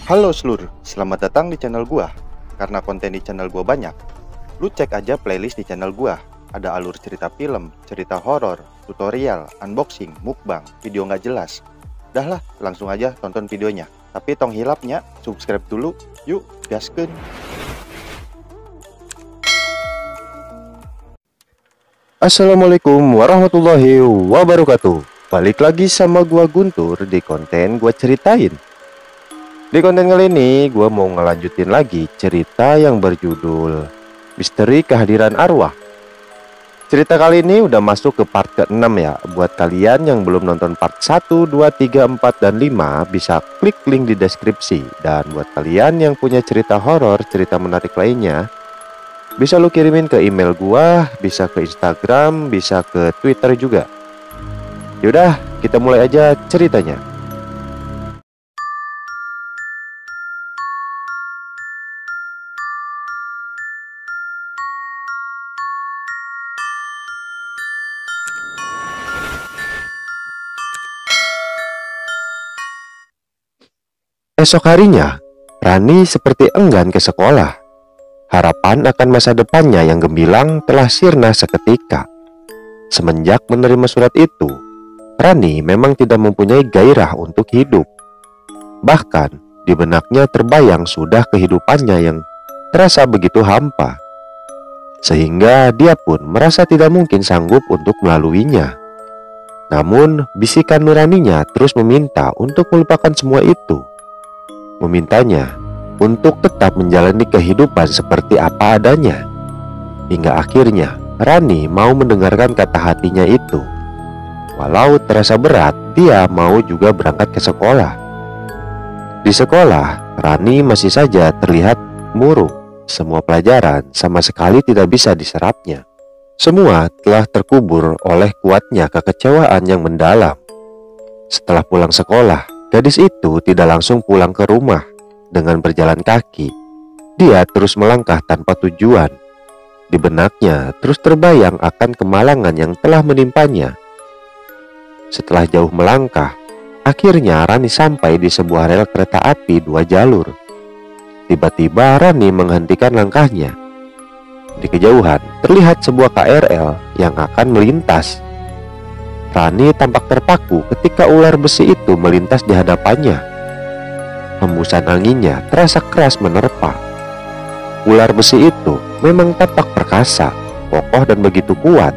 Halo seluruh, selamat datang di channel gua. Karena konten di channel gua banyak, lu cek aja playlist di channel gua. Ada alur cerita film, cerita horor, tutorial, unboxing, mukbang, video nggak jelas. Dah lah, langsung aja tonton videonya. Tapi tong hilapnya, subscribe dulu. Yuk, gaskeun. Assalamualaikum warahmatullahi wabarakatuh. Balik lagi sama gua Guntur di konten gua ceritain. Di konten kali ini gue mau ngelanjutin lagi cerita yang berjudul Misteri Kehadiran Arwah. Cerita kali ini udah masuk ke part ke-6 ya. Buat kalian yang belum nonton part 1, 2, 3, 4, dan 5 bisa klik link di deskripsi. Dan buat kalian yang punya cerita horor, cerita menarik lainnya, bisa lu kirimin ke email gua, bisa ke Instagram, bisa ke Twitter juga. Yaudah, kita mulai aja ceritanya. Esok harinya, Rani seperti enggan ke sekolah. Harapan akan masa depannya yang gemilang telah sirna seketika. Semenjak menerima surat itu, Rani memang tidak mempunyai gairah untuk hidup. Bahkan, di benaknya terbayang sudah kehidupannya yang terasa begitu hampa. Sehingga dia pun merasa tidak mungkin sanggup untuk melaluinya. Namun, bisikan nuraninya terus meminta untuk melupakan semua itu. Memintanya untuk tetap menjalani kehidupan seperti apa adanya. Hingga akhirnya Rani mau mendengarkan kata hatinya itu. Walau terasa berat, dia mau juga berangkat ke sekolah. Di sekolah, Rani masih saja terlihat murung. Semua pelajaran sama sekali tidak bisa diserapnya. Semua telah terkubur oleh kuatnya kekecewaan yang mendalam. Setelah pulang sekolah, gadis itu tidak langsung pulang ke rumah dengan berjalan kaki. Dia terus melangkah tanpa tujuan. Di benaknya terus terbayang akan kemalangan yang telah menimpanya. Setelah jauh melangkah, akhirnya Rani sampai di sebuah rel kereta api 2 jalur. Tiba-tiba Rani menghentikan langkahnya. Di kejauhan terlihat sebuah KRL yang akan melintas. Rani tampak terpaku ketika ular besi itu melintas di hadapannya. Hembusan anginnya terasa keras menerpa. Ular besi itu memang tampak perkasa, kokoh dan begitu kuat.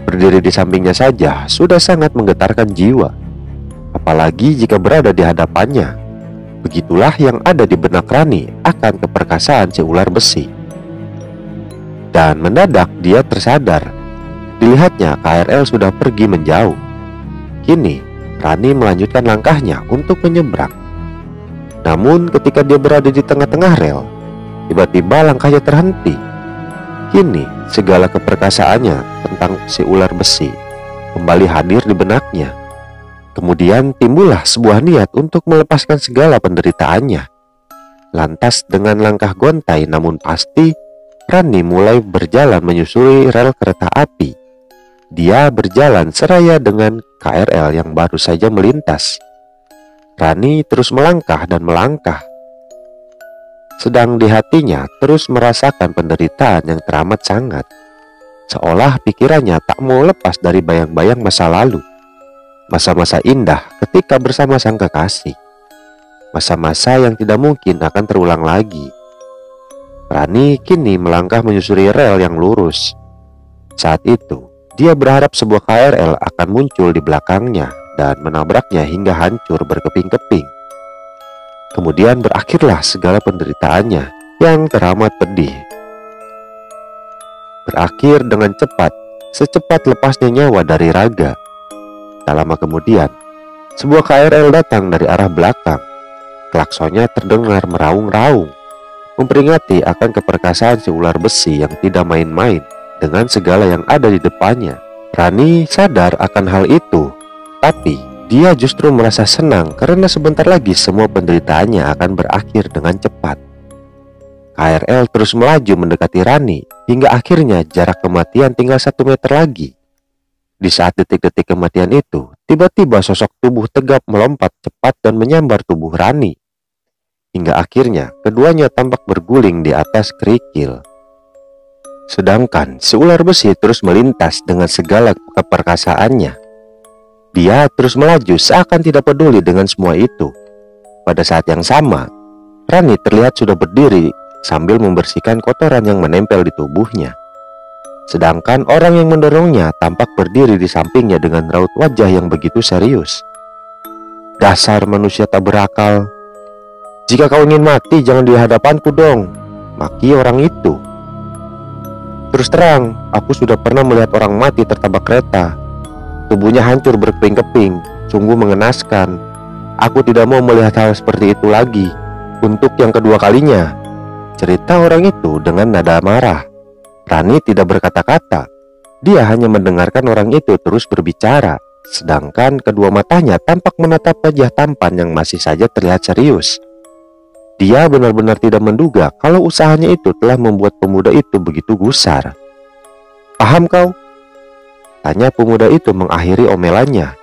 Berdiri di sampingnya saja sudah sangat menggetarkan jiwa. Apalagi jika berada di hadapannya. Begitulah yang ada di benak Rani akan keperkasaan si ular besi. Dan mendadak dia tersadar. Dilihatnya KRL sudah pergi menjauh. Kini Rani melanjutkan langkahnya untuk menyeberang. Namun ketika dia berada di tengah-tengah rel, tiba-tiba langkahnya terhenti. Kini segala keperkasaannya tentang si ular besi kembali hadir di benaknya. Kemudian timbullah sebuah niat untuk melepaskan segala penderitaannya. Lantas dengan langkah gontai namun pasti, Rani mulai berjalan menyusuri rel kereta api. Dia berjalan seraya dengan KRL yang baru saja melintas. Rani terus melangkah dan melangkah. Sedang di hatinya terus merasakan penderitaan yang teramat sangat. Seolah pikirannya tak mau lepas dari bayang-bayang masa lalu. Masa-masa indah ketika bersama sang kekasih. Masa-masa yang tidak mungkin akan terulang lagi. Rani kini melangkah menyusuri rel yang lurus. Saat itu, dia berharap sebuah KRL akan muncul di belakangnya dan menabraknya hingga hancur berkeping-keping. Kemudian berakhirlah segala penderitaannya yang teramat pedih. Berakhir dengan cepat, secepat lepasnya nyawa dari raga. Tak lama kemudian, sebuah KRL datang dari arah belakang. Klaksonnya terdengar meraung-raung, memperingati akan keperkasaan si ular besi yang tidak main-main dengan segala yang ada di depannya. Rani sadar akan hal itu, tapi dia justru merasa senang karena sebentar lagi semua penderitaannya akan berakhir dengan cepat. KRL terus melaju mendekati Rani hingga akhirnya jarak kematian tinggal 1 meter lagi. Di saat detik-detik kematian itu, tiba-tiba sosok tubuh tegap melompat cepat dan menyambar tubuh Rani. hingga akhirnya keduanya tampak berguling di atas kerikil. Sedangkan si ular besi terus melintas dengan segala keperkasaannya. Dia terus melaju seakan tidak peduli dengan semua itu. Pada saat yang sama, Rani terlihat sudah berdiri sambil membersihkan kotoran yang menempel di tubuhnya. Sedangkan orang yang mendorongnya tampak berdiri di sampingnya dengan raut wajah yang begitu serius. "Dasar manusia tak berakal. Jika kau ingin mati, jangan di hadapanku dong," maki orang itu. "Terus terang, aku sudah pernah melihat orang mati tertabrak kereta. Tubuhnya hancur berkeping-keping, sungguh mengenaskan. Aku tidak mau melihat hal seperti itu lagi untuk yang kedua kalinya," cerita orang itu dengan nada marah. Rani tidak berkata-kata. Dia hanya mendengarkan orang itu terus berbicara, sedangkan kedua matanya tampak menatap wajah tampan yang masih saja terlihat serius. Dia benar-benar tidak menduga kalau usahanya itu telah membuat pemuda itu begitu gusar. "Paham kau?" tanya pemuda itu mengakhiri omelannya.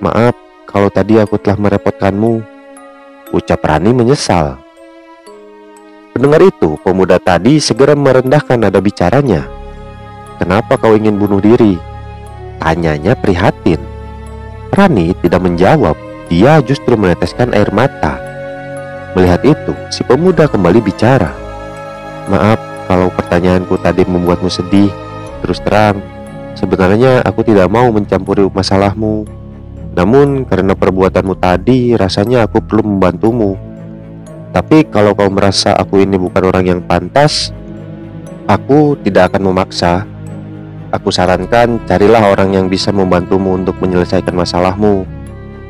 "Maaf kalau tadi aku telah merepotkanmu," ucap Rani menyesal. Mendengar itu, pemuda tadi segera merendahkan nada bicaranya. "Kenapa kau ingin bunuh diri?" tanyanya prihatin. Rani tidak menjawab, dia justru meneteskan air mata. Melihat itu, si pemuda kembali bicara. "Maaf kalau pertanyaanku tadi membuatmu sedih. Terus terang, sebenarnya aku tidak mau mencampuri masalahmu. Namun karena perbuatanmu tadi, rasanya aku perlu membantumu. Tapi kalau kau merasa aku ini bukan orang yang pantas, aku tidak akan memaksa. Aku sarankan carilah orang yang bisa membantumu untuk menyelesaikan masalahmu.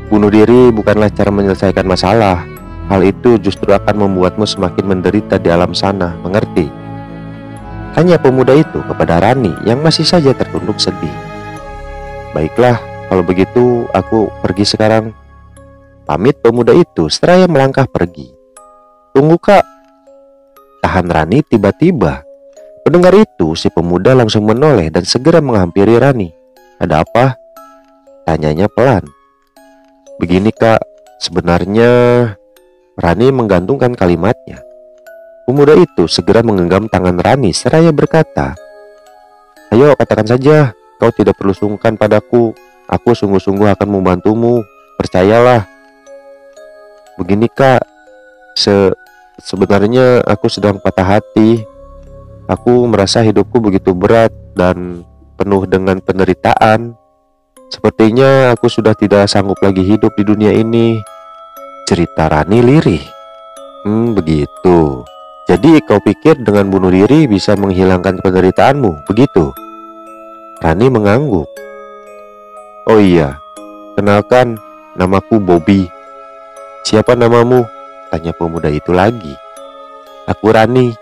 Bunuh diri bukanlah cara menyelesaikan masalah. Hal itu justru akan membuatmu semakin menderita di alam sana, mengerti?" tanya pemuda itu kepada Rani yang masih saja tertunduk sedih. "Baiklah, kalau begitu aku pergi sekarang," pamit pemuda itu seraya melangkah pergi. "Tunggu kak," tahan Rani tiba-tiba. Mendengar itu, si pemuda langsung menoleh dan segera menghampiri Rani. "Ada apa?" tanyanya pelan. "Begini kak, sebenarnya..." Rani menggantungkan kalimatnya. Pemuda itu segera menggenggam tangan Rani seraya berkata, "Ayo katakan saja, kau tidak perlu sungkan padaku. Aku sungguh-sungguh akan membantumu, percayalah." "Begini kak, sebenarnya aku sedang patah hati. Aku merasa hidupku begitu berat dan penuh dengan penderitaan. Sepertinya aku sudah tidak sanggup lagi hidup di dunia ini," cerita Rani lirih. Begitu. Jadi kau pikir dengan bunuh diri bisa menghilangkan penderitaanmu, begitu?" Rani mengangguk. "Oh iya, kenalkan, namaku Bobby." "Siapa namamu?" tanya pemuda itu lagi. "Aku Rani."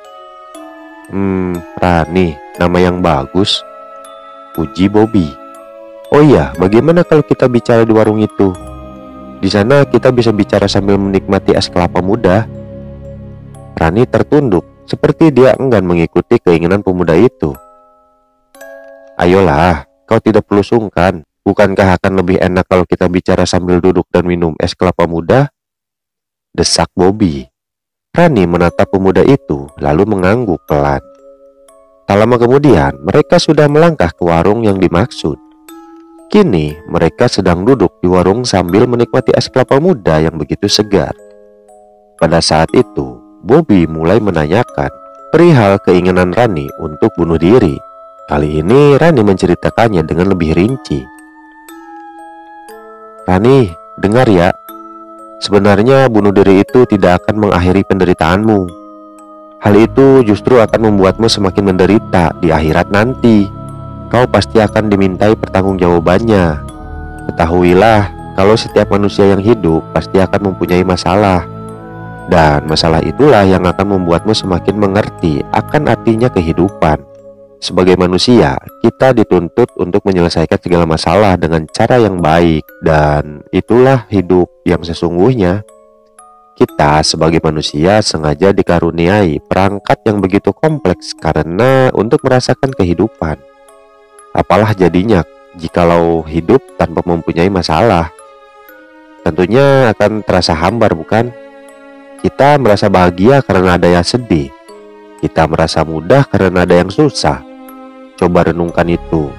Rani, nama yang bagus," puji Bobby. "Oh iya, bagaimana kalau kita bicara di warung itu? Di sana kita bisa bicara sambil menikmati es kelapa muda." Rani tertunduk, seperti dia enggan mengikuti keinginan pemuda itu. "Ayolah, kau tidak perlu sungkan. Bukankah akan lebih enak kalau kita bicara sambil duduk dan minum es kelapa muda?" desak Bobby. Rani menatap pemuda itu lalu mengangguk pelan. Tak lama kemudian mereka sudah melangkah ke warung yang dimaksud. Kini mereka sedang duduk di warung sambil menikmati es kelapa muda yang begitu segar. Pada saat itu Bobby mulai menanyakan perihal keinginan Rani untuk bunuh diri. Kali ini Rani menceritakannya dengan lebih rinci. "Rani, dengar ya. Sebenarnya bunuh diri itu tidak akan mengakhiri penderitaanmu. Hal itu justru akan membuatmu semakin menderita di akhirat nanti. Kau pasti akan dimintai pertanggungjawabannya. Ketahuilah kalau setiap manusia yang hidup pasti akan mempunyai masalah. Dan masalah itulah yang akan membuatmu semakin mengerti akan artinya kehidupan. Sebagai manusia, kita dituntut untuk menyelesaikan segala masalah dengan cara yang baik, dan itulah hidup yang sesungguhnya. Kita sebagai manusia sengaja dikaruniai perangkat yang begitu kompleks karena untuk merasakan kehidupan. Apalah jadinya jikalau hidup tanpa mempunyai masalah? Tentunya akan terasa hambar, bukan? Kita merasa bahagia karena ada yang sedih. Kita merasa mudah karena ada yang susah. Coba renungkan itu.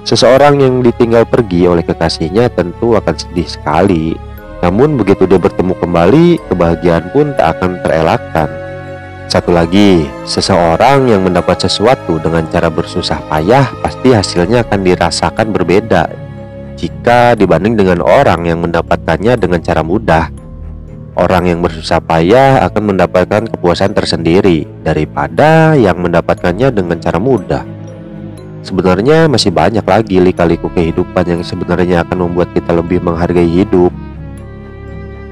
Seseorang yang ditinggal pergi oleh kekasihnya tentu akan sedih sekali. Namun begitu dia bertemu kembali, kebahagiaan pun tak akan terelakkan. Satu lagi, seseorang yang mendapat sesuatu dengan cara bersusah payah pasti hasilnya akan dirasakan berbeda jika dibanding dengan orang yang mendapatkannya dengan cara mudah. Orang yang bersusah payah akan mendapatkan kepuasan tersendiri daripada yang mendapatkannya dengan cara mudah. Sebenarnya masih banyak lagi lika-liku kehidupan yang sebenarnya akan membuat kita lebih menghargai hidup.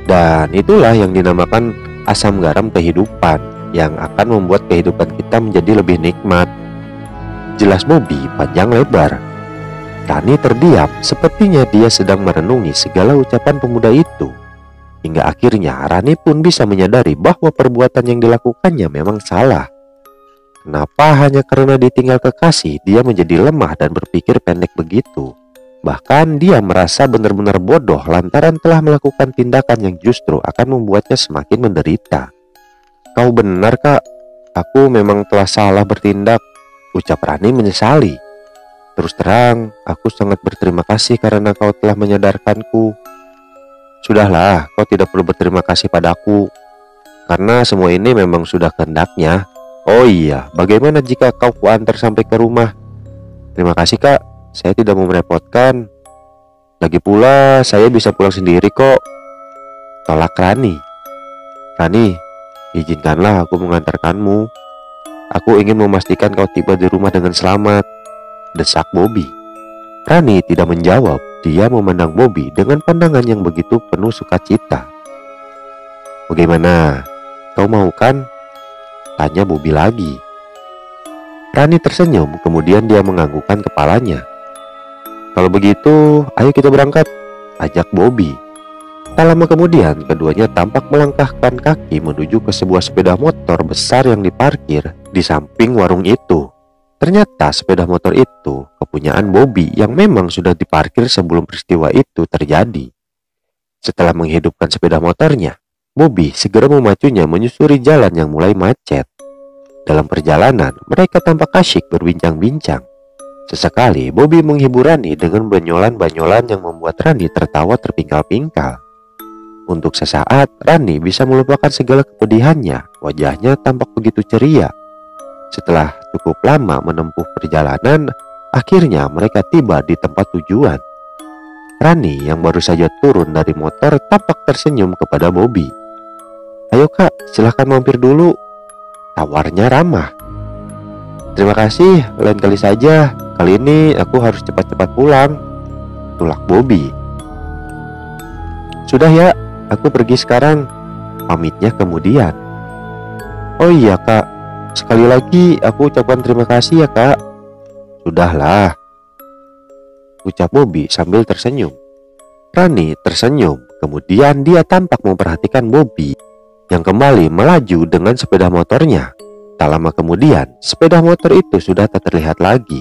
Dan itulah yang dinamakan asam garam kehidupan, yang akan membuat kehidupan kita menjadi lebih nikmat. Jelas Bobby panjang lebar. Rani terdiam, sepertinya dia sedang merenungi segala ucapan pemuda itu. Hingga akhirnya Rani pun bisa menyadari bahwa perbuatan yang dilakukannya memang salah. Kenapa hanya karena ditinggal kekasih dia menjadi lemah dan berpikir pendek begitu? Bahkan dia merasa benar-benar bodoh lantaran telah melakukan tindakan yang justru akan membuatnya semakin menderita. Kau benar, Kak. Aku memang telah salah bertindak, ucap Rani menyesali. Terus terang, aku sangat berterima kasih karena kau telah menyadarkanku. Sudahlah, kau tidak perlu berterima kasih padaku, karena semua ini memang sudah kehendaknya. Oh iya, bagaimana jika kau kuantar sampai ke rumah? Terima kasih, Kak. Saya tidak mau merepotkan. Lagi pula, saya bisa pulang sendiri kok, tolak Rani. Rani, izinkanlah aku mengantarkanmu. Aku ingin memastikan kau tiba di rumah dengan selamat, desak Bobby. Rani tidak menjawab. Dia memandang Bobby dengan pandangan yang begitu penuh sukacita. Bagaimana? Kau mau kan? Tanya Bobby lagi. Rani tersenyum, kemudian dia menganggukkan kepalanya. Kalau begitu, ayo kita berangkat, ajak Bobby. Tak lama kemudian, keduanya tampak melangkahkan kaki menuju ke sebuah sepeda motor besar yang diparkir di samping warung itu. Ternyata sepeda motor itu kepunyaan Bobby yang memang sudah diparkir sebelum peristiwa itu terjadi. Setelah menghidupkan sepeda motornya, Bobby segera memacunya menyusuri jalan yang mulai macet. Dalam perjalanan, mereka tampak asyik berbincang-bincang. Sesekali, Bobby menghibur Rani dengan banyolan-banyolan yang membuat Rani tertawa terpingkal-pingkal. Untuk sesaat, Rani bisa melupakan segala kepedihannya. Wajahnya tampak begitu ceria. Setelah cukup lama menempuh perjalanan, akhirnya mereka tiba di tempat tujuan. Rani yang baru saja turun dari motor tampak tersenyum kepada Bobby. Ayo Kak, silahkan mampir dulu, tawarnya ramah. Terima kasih, lain kali saja. Kali ini aku harus cepat-cepat pulang, tulak Bobby. Sudah ya, aku pergi sekarang, pamitnya kemudian. Oh iya Kak, sekali lagi aku ucapkan terima kasih ya Kak. Sudahlah, ucap Bobby sambil tersenyum. Rani tersenyum, kemudian dia tampak memperhatikan Bobby yang kembali melaju dengan sepeda motornya. Tak lama kemudian, sepeda motor itu sudah tak terlihat lagi.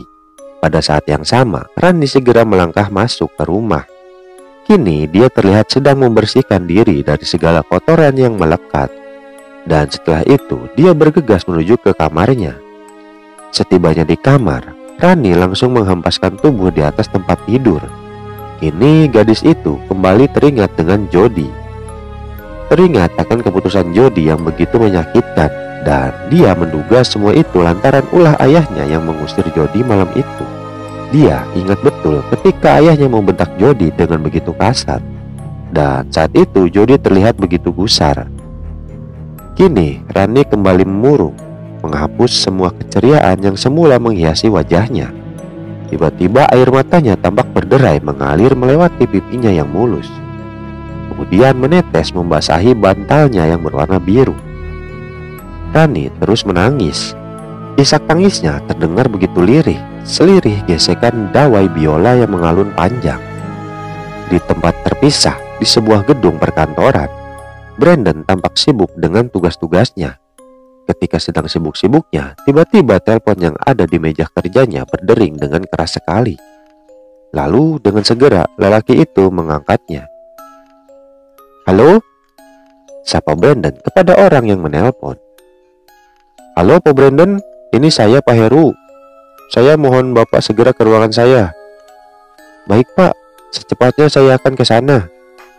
Pada saat yang sama, Rani segera melangkah masuk ke rumah. Kini dia terlihat sedang membersihkan diri dari segala kotoran yang melekat. Dan setelah itu, dia bergegas menuju ke kamarnya. Setibanya di kamar, Rani langsung menghempaskan tubuh di atas tempat tidur. Kini gadis itu kembali teringat dengan Jody. Teringat akan keputusan Jody yang begitu menyakitkan, dan dia menduga semua itu lantaran ulah ayahnya yang mengusir Jody malam itu. Dia ingat betul ketika ayahnya membentak Jody dengan begitu kasar, dan saat itu Jody terlihat begitu gusar. Kini Rani kembali memurung, menghapus semua keceriaan yang semula menghiasi wajahnya. Tiba-tiba air matanya tampak berderai mengalir melewati pipinya yang mulus, kemudian menetes membasahi bantalnya yang berwarna biru. Rani terus menangis. Isak tangisnya terdengar begitu lirih, selirih gesekan dawai biola yang mengalun panjang. Di tempat terpisah di sebuah gedung perkantoran, Brandon tampak sibuk dengan tugas-tugasnya. Ketika sedang sibuk-sibuknya, tiba-tiba telepon yang ada di meja kerjanya berdering dengan keras sekali. Lalu dengan segera lelaki itu mengangkatnya. Halo? sapa Brandon kepada orang yang menelpon. Halo Pak Brandon, ini saya Pak Heru. Saya mohon Bapak segera ke ruangan saya. Baik Pak, secepatnya saya akan ke sana,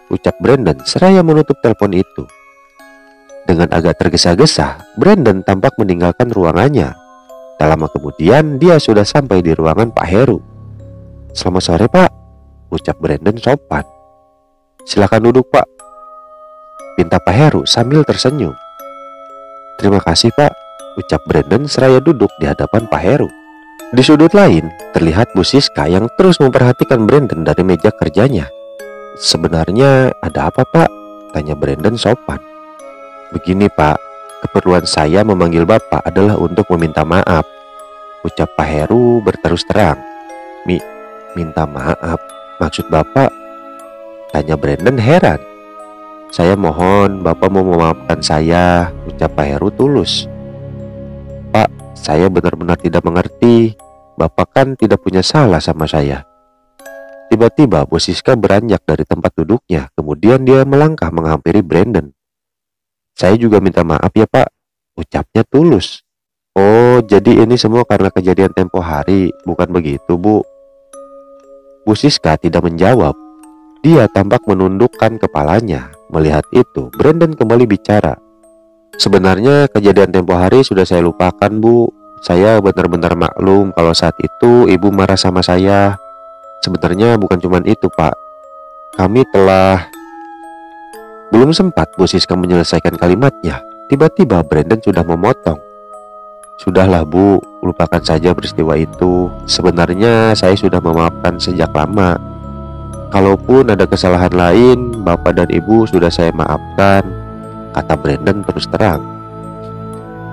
ucap Brandon seraya menutup telepon itu. Dengan agak tergesa-gesa, Brandon tampak meninggalkan ruangannya. Tak lama kemudian dia sudah sampai di ruangan Pak Heru. Selamat sore Pak, ucap Brandon sopan. Silakan duduk Pak, pinta Pak Heru sambil tersenyum. Terima kasih Pak, ucap Brandon seraya duduk di hadapan Pak Heru. Di sudut lain, terlihat Bu Siska yang terus memperhatikan Brandon dari meja kerjanya. Sebenarnya ada apa Pak? Tanya Brandon sopan. Begini Pak, keperluan saya memanggil Bapak adalah untuk meminta maaf, ucap Pak Heru berterus terang. Minta maaf? Maksud Bapak? Tanya Brandon heran. Saya mohon Bapak mau memaafkan saya, ucap Pak Heru tulus. Pak, saya benar-benar tidak mengerti. Bapak kan tidak punya salah sama saya. Tiba-tiba Bu Siska beranjak dari tempat duduknya. Kemudian dia melangkah menghampiri Brandon. Saya juga minta maaf ya Pak, ucapnya tulus. Oh, jadi ini semua karena kejadian tempo hari, bukan begitu Bu? Bu Siska tidak menjawab. Dia tampak menundukkan kepalanya. Melihat itu, Brandon kembali bicara. Sebenarnya kejadian tempo hari sudah saya lupakan Bu. Saya benar-benar maklum kalau saat itu Ibu marah sama saya. Sebenarnya bukan cuma itu Pak. Kami telah... Belum sempat Bu Siska menyelesaikan kalimatnya, tiba-tiba Brandon sudah memotong. Sudahlah Bu, lupakan saja peristiwa itu. Sebenarnya saya sudah memaafkan sejak lama. Kalaupun ada kesalahan lain, Bapak dan Ibu sudah saya maafkan, kata Brandon terus terang.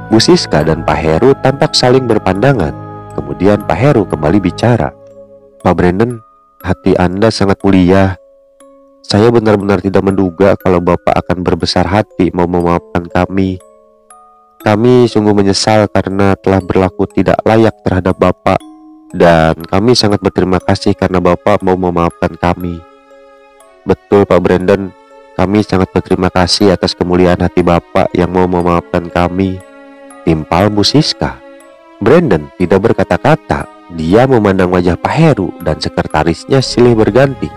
Bu Siska dan Pak Heru tampak saling berpandangan. Kemudian Pak Heru kembali bicara. Pak Brandon, hati Anda sangat mulia. Saya benar-benar tidak menduga kalau Bapak akan berbesar hati mau memaafkan kami. Kami sungguh menyesal karena telah berlaku tidak layak terhadap Bapak. Dan kami sangat berterima kasih karena Bapak mau memaafkan kami. Betul Pak Brandon, kami sangat berterima kasih atas kemuliaan hati Bapak yang mau memaafkan kami, timpal Bu Siska. Brandon tidak berkata-kata. Dia memandang wajah Pak Heru dan sekretarisnya silih berganti.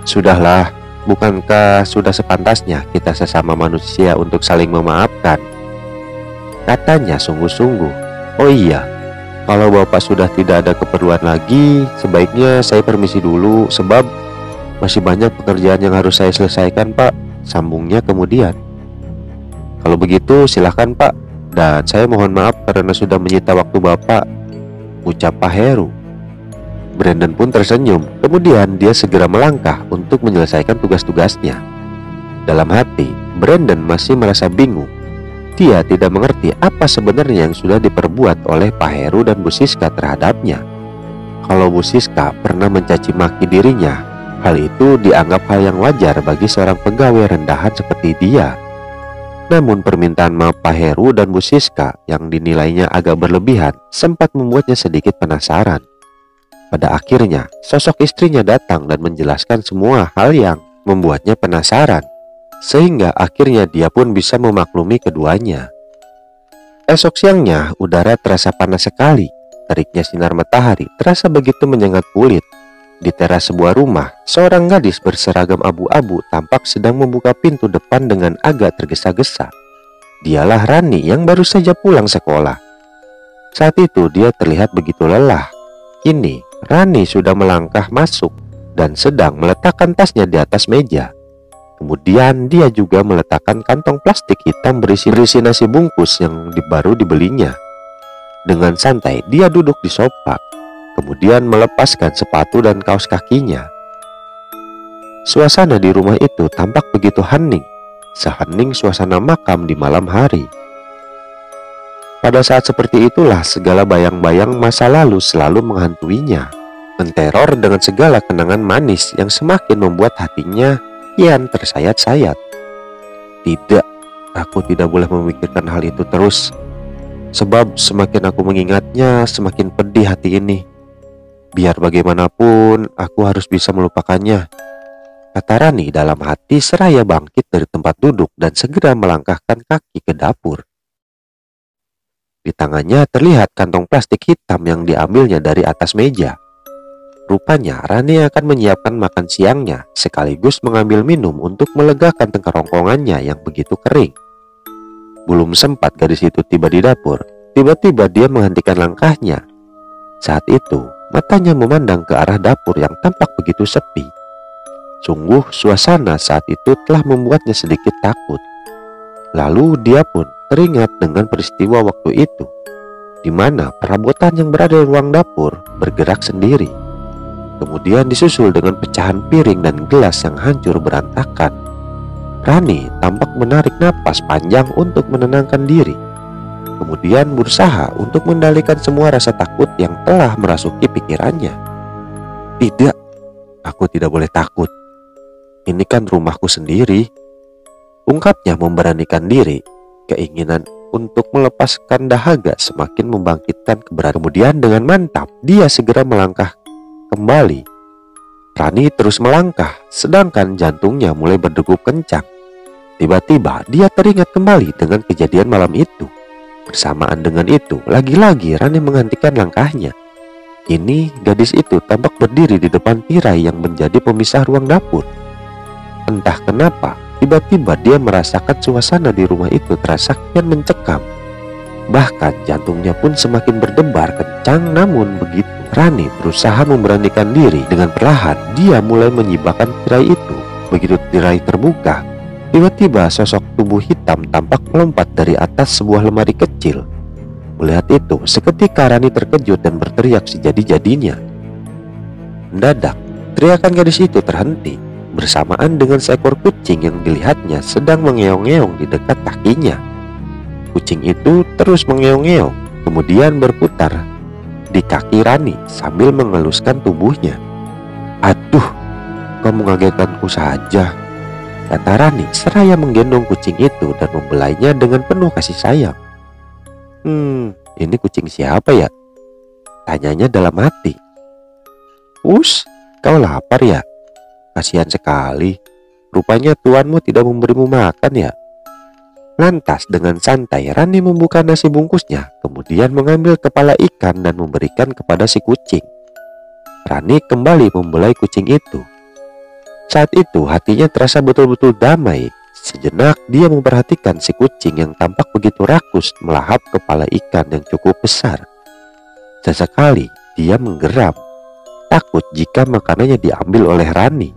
Sudahlah, bukankah sudah sepantasnya kita sesama manusia untuk saling memaafkan? Katanya sungguh-sungguh. Oh iya, kalau Bapak sudah tidak ada keperluan lagi, sebaiknya saya permisi dulu sebab masih banyak pekerjaan yang harus saya selesaikan Pak, sambungnya kemudian. Kalau begitu silahkan Pak, dan saya mohon maaf karena sudah menyita waktu Bapak, ucap Pak Heru. Brandon pun tersenyum. Kemudian dia segera melangkah untuk menyelesaikan tugas-tugasnya. Dalam hati, Brandon masih merasa bingung. Dia tidak mengerti apa sebenarnya yang sudah diperbuat oleh Pak Heru dan Bu Siska terhadapnya. Kalau Bu Siska pernah mencaci maki dirinya, hal itu dianggap hal yang wajar bagi seorang pegawai rendahan seperti dia. Namun permintaan maaf Pak Heru dan Bu Siska yang dinilainya agak berlebihan sempat membuatnya sedikit penasaran. Pada akhirnya, sosok istrinya datang dan menjelaskan semua hal yang membuatnya penasaran, sehingga akhirnya dia pun bisa memaklumi keduanya. Esok siangnya, udara terasa panas sekali. Teriknya sinar matahari terasa begitu menyengat kulit. Di teras sebuah rumah, seorang gadis berseragam abu-abu tampak sedang membuka pintu depan dengan agak tergesa-gesa. Dialah Rani yang baru saja pulang sekolah. Saat itu dia terlihat begitu lelah. Kini Rani sudah melangkah masuk dan sedang meletakkan tasnya di atas meja. Kemudian dia juga meletakkan kantong plastik hitam berisi nasi bungkus yang baru dibelinya. Dengan santai dia duduk di sofa, kemudian melepaskan sepatu dan kaos kakinya. Suasana di rumah itu tampak begitu hening, sehening suasana makam di malam hari. Pada saat seperti itulah segala bayang-bayang masa lalu selalu menghantuinya, menteror dengan segala kenangan manis yang semakin membuat hatinya kian tersayat-sayat. Tidak, aku tidak boleh memikirkan hal itu terus, sebab semakin aku mengingatnya semakin pedih hati ini. Biar bagaimanapun aku harus bisa melupakannya. kata Rani dalam hati seraya bangkit dari tempat duduk dan segera melangkahkan kaki ke dapur. Di tangannya terlihat kantong plastik hitam yang diambilnya dari atas meja. Rupanya Rani akan menyiapkan makan siangnya sekaligus mengambil minum untuk melegakan tengkorongkongannya yang begitu kering. Belum sempat gadis itu tiba di dapur, tiba-tiba dia menghentikan langkahnya. Saat itu, matanya memandang ke arah dapur yang tampak begitu sepi. Sungguh suasana saat itu telah membuatnya sedikit takut. Lalu dia pun teringat dengan peristiwa waktu itu, di mana perabotan yang berada di ruang dapur bergerak sendiri. Kemudian disusul dengan pecahan piring dan gelas yang hancur berantakan. Rani tampak menarik napas panjang untuk menenangkan diri. Kemudian berusaha untuk mengendalikan semua rasa takut yang telah merasuki pikirannya. Tidak, aku tidak boleh takut. Ini kan rumahku sendiri, ungkapnya memberanikan diri. Keinginan untuk melepaskan dahaga semakin membangkitkan keberanian. Kemudian dengan mantap dia segera melangkah kembali. Rani terus melangkah, sedangkan jantungnya mulai berdegup kencang. Tiba-tiba dia teringat kembali dengan kejadian malam itu. Bersamaan dengan itu, lagi-lagi Rani menghentikan langkahnya. Kini gadis itu tampak berdiri di depan tirai yang menjadi pemisah ruang dapur. Entah kenapa, tiba-tiba dia merasakan suasana di rumah itu terasa kian mencekam. Bahkan jantungnya pun semakin berdebar kencang. Namun begitu Rani berusaha memberanikan diri, dengan perlahan dia mulai menyibakkan tirai itu. Begitu tirai terbuka, tiba-tiba sosok tubuh hitam tampak melompat dari atas sebuah lemari kecil. Melihat itu, seketika Rani terkejut dan berteriak sejadi-jadinya. Mendadak, teriakan gadis itu terhenti bersamaan dengan seekor kucing yang dilihatnya sedang mengeong-ngeong di dekat kakinya. Kucing itu terus mengeong-ngeong, kemudian berputar di kaki Rani sambil mengeluskan tubuhnya. Aduh, kau mengagetkanku saja, kata Rani seraya menggendong kucing itu dan membelainya dengan penuh kasih sayang. Ini kucing siapa ya? Tanyanya dalam hati. Kau lapar ya? Kasihan sekali, rupanya tuanmu tidak memberimu makan ya. Lantas dengan santai Rani membuka nasi bungkusnya, kemudian mengambil kepala ikan dan memberikan kepada si kucing. Rani kembali membelai kucing itu. Saat itu hatinya terasa betul-betul damai. Sejenak dia memperhatikan si kucing yang tampak begitu rakus melahap kepala ikan yang cukup besar. Sesekali dia menggeram, takut jika makanannya diambil oleh Rani.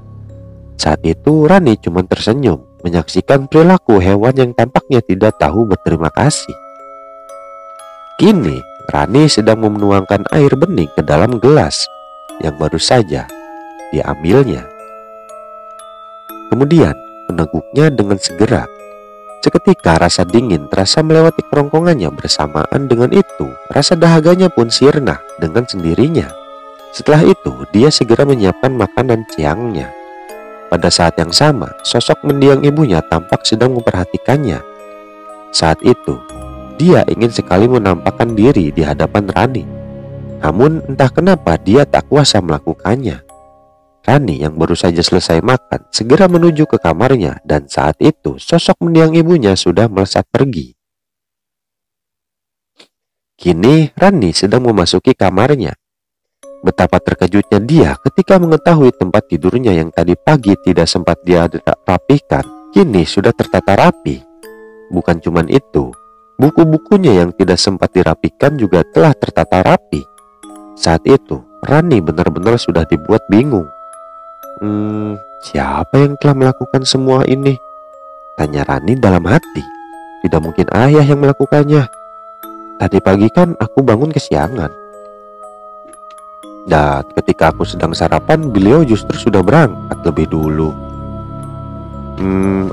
Saat itu Rani cuma tersenyum menyaksikan perilaku hewan yang tampaknya tidak tahu berterima kasih. Kini Rani sedang menuangkan air bening ke dalam gelas yang baru saja diambilnya. Kemudian meneguknya dengan segera. Seketika rasa dingin terasa melewati kerongkongannya. Bersamaan dengan itu rasa dahaganya pun sirna dengan sendirinya. Setelah itu dia segera menyiapkan makanan siangnya. Pada saat yang sama, sosok mendiang ibunya tampak sedang memperhatikannya. Saat itu, dia ingin sekali menampakkan diri di hadapan Rani. Namun entah kenapa dia tak kuasa melakukannya. Rani yang baru saja selesai makan segera menuju ke kamarnya, dan saat itu sosok mendiang ibunya sudah melesat pergi. Kini Rani sedang memasuki kamarnya. Betapa terkejutnya dia ketika mengetahui tempat tidurnya yang tadi pagi tidak sempat dia rapikan, kini sudah tertata rapi. Bukan cuma itu, buku-bukunya yang tidak sempat dirapikan juga telah tertata rapi. Saat itu, Rani benar-benar sudah dibuat bingung. Siapa yang telah melakukan semua ini? Tanya Rani dalam hati. Tidak mungkin ayah yang melakukannya. Tadi pagi kan aku bangun kesiangan. Dan ketika aku sedang sarapan, beliau justru sudah berangkat lebih dulu.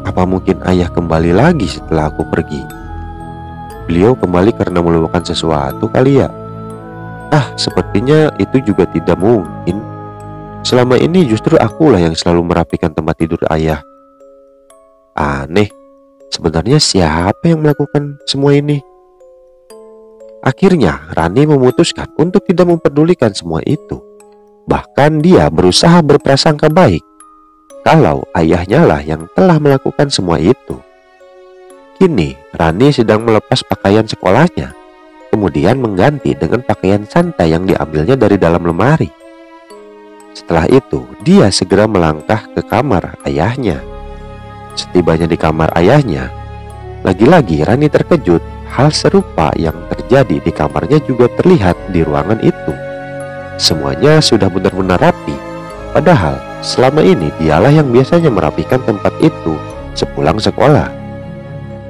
Apa mungkin ayah kembali lagi setelah aku pergi? Beliau kembali karena melupakan sesuatu kali ya? Sepertinya itu juga tidak mungkin. Selama ini justru akulah yang selalu merapikan tempat tidur ayah. Aneh, sebenarnya siapa yang melakukan semua ini? Akhirnya Rani memutuskan untuk tidak mempedulikan semua itu. Bahkan dia berusaha berprasangka baik. kalau ayahnya lah yang telah melakukan semua itu. Kini Rani sedang melepas pakaian sekolahnya, kemudian mengganti dengan pakaian santai yang diambilnya dari dalam lemari. Setelah itu, dia segera melangkah ke kamar ayahnya. Setibanya di kamar ayahnya, lagi-lagi Rani terkejut. Hal serupa yang terjadi di kamarnya juga terlihat di ruangan itu. Semuanya sudah benar-benar rapi, padahal selama ini dialah yang biasanya merapikan tempat itu sepulang sekolah.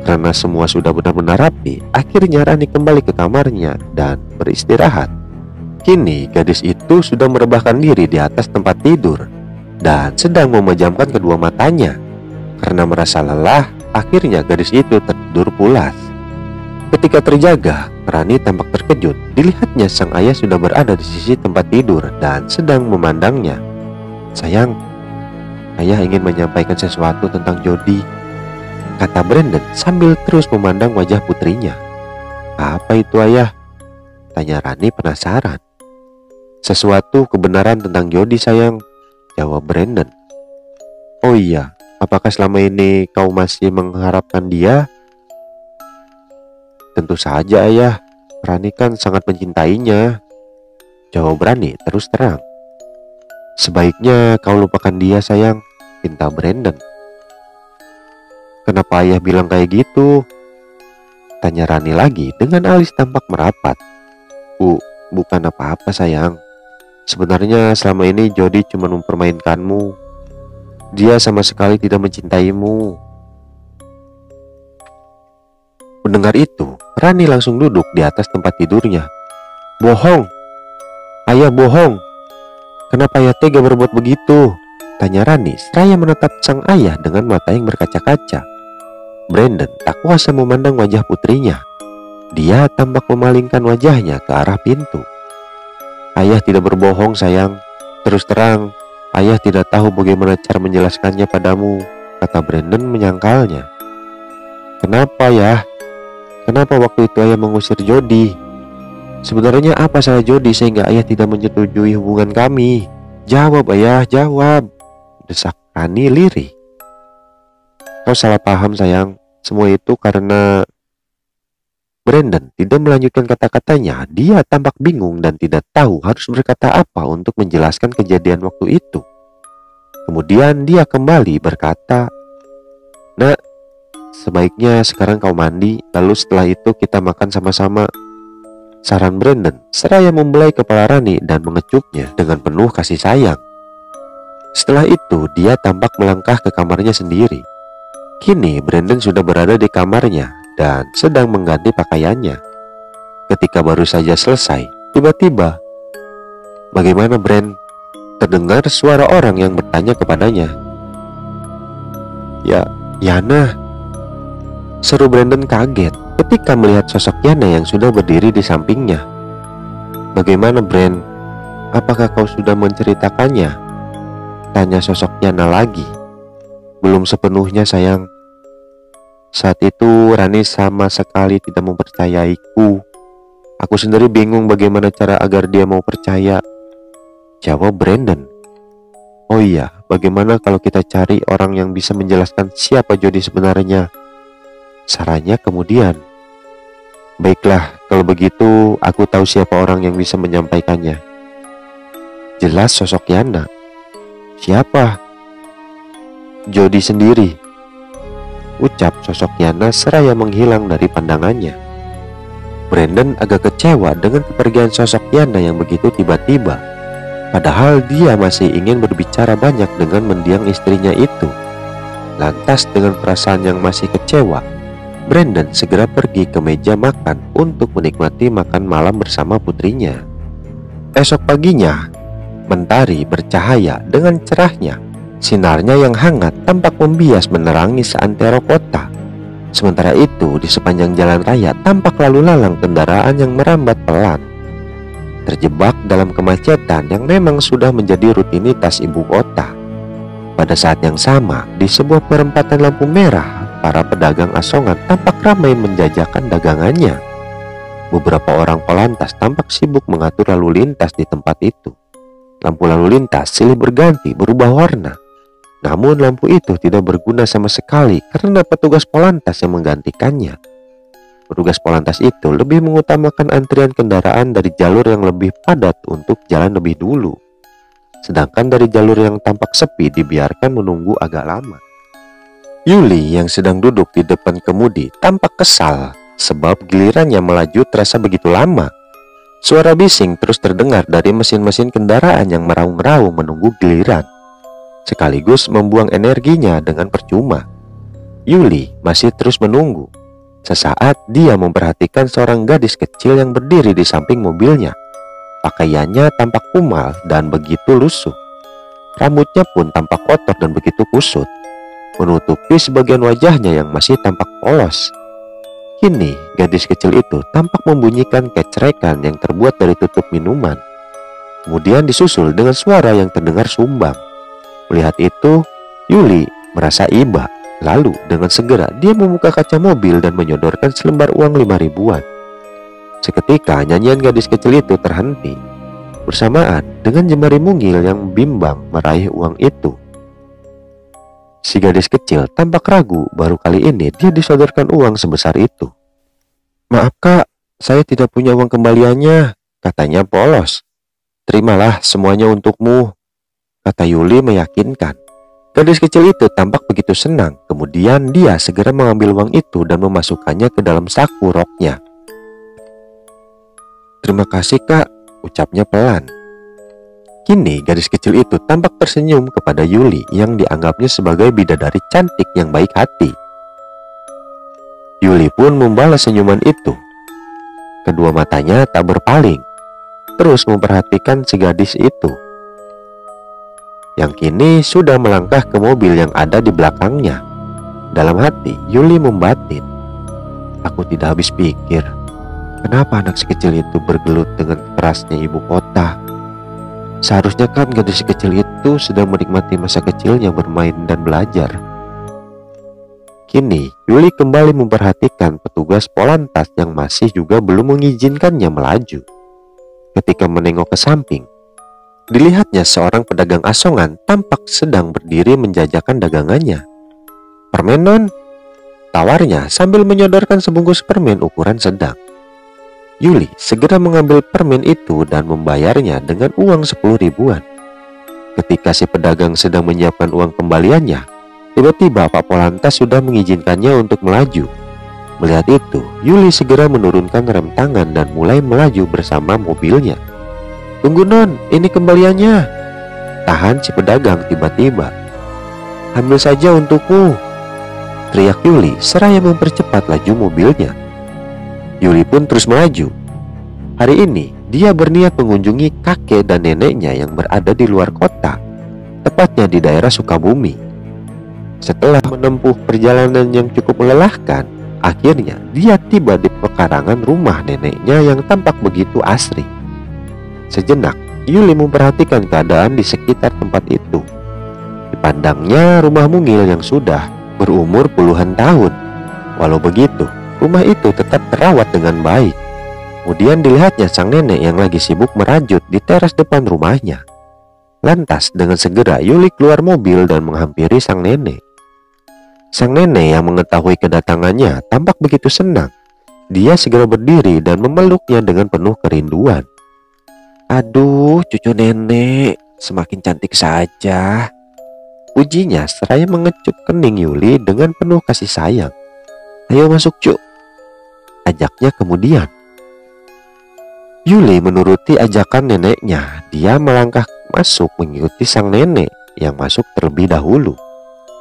Karena semua sudah benar-benar rapi, akhirnya Rani kembali ke kamarnya dan beristirahat. Kini gadis itu sudah merebahkan diri di atas tempat tidur dan sedang memejamkan kedua matanya. Karena merasa lelah, akhirnya gadis itu tertidur pulas. Ketika terjaga, Rani tampak terkejut. Dilihatnya sang ayah sudah berada di sisi tempat tidur dan sedang memandangnya. "Sayang, ayah ingin menyampaikan sesuatu tentang Jody," kata Brandon sambil terus memandang wajah putrinya. "Apa itu, ayah?" tanya Rani penasaran. "Sesuatu kebenaran tentang Jody, sayang," jawab Brandon. "Oh iya, apakah selama ini kau masih mengharapkan dia?" "Tentu saja, ayah. Rani kan sangat mencintainya," jawab Rani terus terang. "Sebaiknya kau lupakan dia, sayang," pinta Brandon. "Kenapa ayah bilang kayak gitu?" tanya Rani lagi dengan alis tampak merapat. Bukan apa-apa, sayang. Sebenarnya selama ini Jody cuma mempermainkanmu. Dia sama sekali tidak mencintaimu." Mendengar itu, Rani langsung duduk di atas tempat tidurnya. "Bohong! Ayah bohong! Kenapa ayah tega berbuat begitu?" tanya Rani seraya menatap sang ayah dengan mata yang berkaca-kaca. Brandon tak kuasa memandang wajah putrinya. Dia tampak memalingkan wajahnya ke arah pintu. "Ayah tidak berbohong, sayang. Terus terang, ayah tidak tahu bagaimana cara menjelaskannya padamu," kata Brandon menyangkalnya. "Kenapa ya? Kenapa waktu itu ayah mengusir Jody? Sebenarnya apa salah Jody sehingga ayah tidak menyetujui hubungan kami? Jawab, ayah, jawab," desak Rani lirih. "Kau salah paham, sayang. Semua itu karena..." Brandon tidak melanjutkan kata-katanya. Dia tampak bingung dan tidak tahu harus berkata apa untuk menjelaskan kejadian waktu itu. Kemudian dia kembali berkata, "Nak, sebaiknya sekarang kau mandi, lalu setelah itu kita makan sama-sama," saran Brandon seraya membelai kepala Rani dan mengecupnya dengan penuh kasih sayang. Setelah itu dia tampak melangkah ke kamarnya sendiri. Kini Brandon sudah berada di kamarnya dan sedang mengganti pakaiannya. Ketika baru saja selesai, tiba-tiba, "Bagaimana, Brand?" terdengar suara orang yang bertanya kepadanya. "Ya, Yana," seru Brandon kaget ketika melihat sosok Yana yang sudah berdiri di sampingnya. "Bagaimana, Brand? Apakah kau sudah menceritakannya?" tanya sosok Yana lagi. "Belum sepenuhnya, sayang. Saat itu Rani sama sekali tidak mempercayaiku. Aku sendiri bingung bagaimana cara agar dia mau percaya," jawab Brandon. "Oh iya, bagaimana kalau kita cari orang yang bisa menjelaskan siapa Jody sebenarnya?" sarannya kemudian. "Baiklah, kalau begitu aku tahu siapa orang yang bisa menyampaikannya," jelas sosok Yana. "Siapa?" "Jody sendiri," ucap sosok Yana seraya menghilang dari pandangannya. Brandon agak kecewa dengan kepergian sosok Yana yang begitu tiba-tiba. Padahal dia masih ingin berbicara banyak dengan mendiang istrinya itu. Lantas dengan perasaan yang masih kecewa, Brandon segera pergi ke meja makan untuk menikmati makan malam bersama putrinya. Esok paginya, mentari bercahaya dengan cerahnya. Sinarnya yang hangat tampak membias menerangi seantero kota. Sementara itu, di sepanjang jalan raya tampak lalu lalang kendaraan yang merambat pelan. Terjebak dalam kemacetan yang memang sudah menjadi rutinitas ibu kota. Pada saat yang sama, di sebuah perempatan lampu merah, para pedagang asongan tampak ramai menjajakan dagangannya. Beberapa orang polantas tampak sibuk mengatur lalu lintas di tempat itu. Lampu lalu lintas silih berganti berubah warna. Namun lampu itu tidak berguna sama sekali karena petugas Polantas yang menggantikannya. Petugas Polantas itu lebih mengutamakan antrian kendaraan dari jalur yang lebih padat untuk jalan lebih dulu. Sedangkan dari jalur yang tampak sepi dibiarkan menunggu agak lama. Yuli yang sedang duduk di depan kemudi tampak kesal sebab gilirannya melaju terasa begitu lama. Suara bising terus terdengar dari mesin-mesin kendaraan yang meraung-raung menunggu giliran, sekaligus membuang energinya dengan percuma. Yuli masih terus menunggu. Sesaat dia memperhatikan seorang gadis kecil yang berdiri di samping mobilnya. Pakaiannya tampak kumal dan begitu lusuh. Rambutnya pun tampak kotor dan begitu kusut, menutupi sebagian wajahnya yang masih tampak polos. Kini gadis kecil itu tampak membunyikan kecrekan yang terbuat dari tutup minuman. Kemudian disusul dengan suara yang terdengar sumbang. Melihat itu, Yuli merasa iba. Lalu dengan segera dia membuka kaca mobil dan menyodorkan selembar uang 5 ribuan. Seketika nyanyian gadis kecil itu terhenti, bersamaan dengan jemari mungil yang bimbang meraih uang itu. Si gadis kecil tampak ragu, baru kali ini dia disodorkan uang sebesar itu. "Maaf kak, saya tidak punya uang kembaliannya," katanya polos. "Terimalah semuanya untukmu," kata Yuli meyakinkan. Gadis kecil itu tampak begitu senang, kemudian dia segera mengambil uang itu dan memasukkannya ke dalam saku roknya. "Terima kasih kak," ucapnya pelan. Kini gadis kecil itu tampak tersenyum kepada Yuli yang dianggapnya sebagai bidadari cantik yang baik hati. Yuli pun membalas senyuman itu. Kedua matanya tak berpaling, terus memperhatikan si gadis itu, yang kini sudah melangkah ke mobil yang ada di belakangnya. Dalam hati Yuli membatin, "Aku tidak habis pikir, kenapa anak sekecil itu bergelut dengan kerasnya ibu kota? Seharusnya kan gadis kecil itu sedang menikmati masa kecilnya bermain dan belajar." Kini Yuli kembali memperhatikan petugas Polantas yang masih juga belum mengizinkannya melaju. Ketika menengok ke samping, dilihatnya seorang pedagang asongan tampak sedang berdiri menjajakan dagangannya. "Permen non?" tawarnya sambil menyodorkan sebungkus permen ukuran sedang. Yuli segera mengambil permen itu dan membayarnya dengan uang 10 ribuan. Ketika si pedagang sedang menyiapkan uang kembaliannya, tiba-tiba Pak Polantas sudah mengizinkannya untuk melaju. Melihat itu, Yuli segera menurunkan rem tangan dan mulai melaju bersama mobilnya. "Tunggu non, ini kembaliannya," tahan si pedagang tiba-tiba. "Ambil saja untukmu," teriak Yuli seraya mempercepat laju mobilnya. Yuli pun terus melaju. Hari ini dia berniat mengunjungi kakek dan neneknya yang berada di luar kota, tepatnya di daerah Sukabumi. Setelah menempuh perjalanan yang cukup melelahkan, akhirnya dia tiba di pekarangan rumah neneknya yang tampak begitu asri. Sejenak Yuli memperhatikan keadaan di sekitar tempat itu. Dipandangnya rumah mungil yang sudah berumur puluhan tahun. Walau begitu, rumah itu tetap terawat dengan baik. Kemudian dilihatnya sang nenek yang lagi sibuk merajut di teras depan rumahnya. Lantas dengan segera Yuli keluar mobil dan menghampiri sang nenek. Sang nenek yang mengetahui kedatangannya tampak begitu senang. Dia segera berdiri dan memeluknya dengan penuh kerinduan. "Aduh, cucu nenek, semakin cantik saja," ujinya seraya mengecup kening Yuli dengan penuh kasih sayang. "Ayo masuk cuk," ajaknya kemudian. Yuli menuruti ajakan neneknya. Dia melangkah masuk mengikuti sang nenek yang masuk terlebih dahulu.